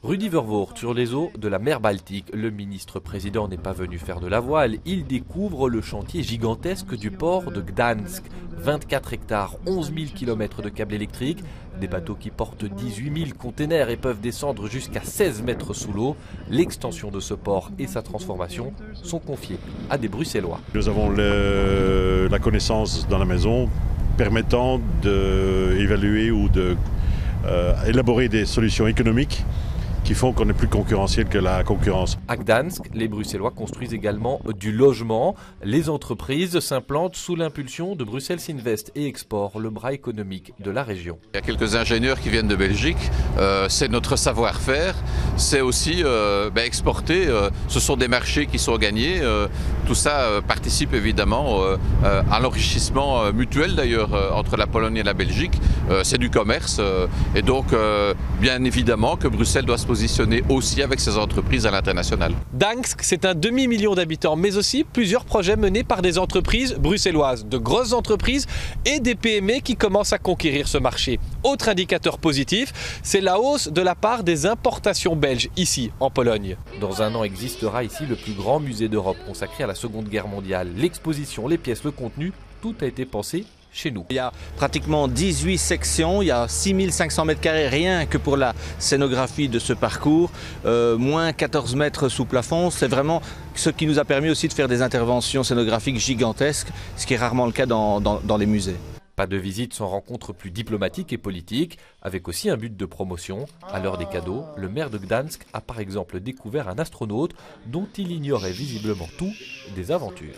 Rudy Vervoort, sur les eaux de la mer Baltique. Le ministre-président n'est pas venu faire de la voile, il découvre le chantier gigantesque du port de Gdansk. 24 hectares, 11 000 km de câbles électriques, des bateaux qui portent 18 000 containers et peuvent descendre jusqu'à 16 mètres sous l'eau. L'extension de ce port et sa transformation sont confiées à des Bruxellois. Nous avons la connaissance dans la maison permettant d'évaluer ou d'élaborer des solutions économiques qui font qu'on est plus concurrentiel que la concurrence. À Gdansk, les Bruxellois construisent également du logement. Les entreprises s'implantent sous l'impulsion de Bruxelles Invest et Export, le bras économique de la région. Il y a quelques ingénieurs qui viennent de Belgique, c'est notre savoir-faire, c'est aussi exporter, ce sont des marchés qui sont gagnés, tout ça participe évidemment à l'enrichissement mutuel d'ailleurs entre la Pologne et la Belgique, c'est du commerce et donc bien évidemment que Bruxelles doit se positionner aussi avec ses entreprises à l'international. Gdansk, c'est un demi-million d'habitants, mais aussi plusieurs projets menés par des entreprises bruxelloises, de grosses entreprises et des PME qui commencent à conquérir ce marché. Autre indicateur positif, c'est la hausse de la part des importations belges ici en Pologne. Dans un an existera ici le plus grand musée d'Europe consacré à la Seconde Guerre mondiale. L'exposition, les pièces, le contenu, tout a été pensé chez nous. Il y a pratiquement 18 sections, il y a 6500 mètres carrés rien que pour la scénographie de ce parcours, moins 14 mètres sous plafond. C'est vraiment ce qui nous a permis aussi de faire des interventions scénographiques gigantesques, ce qui est rarement le cas dans les musées. Pas de visite sans rencontre plus diplomatique et politique, avec aussi un but de promotion. À l'heure des cadeaux, le maire de Gdansk a par exemple découvert un astronaute dont il ignorait visiblement tout des aventures.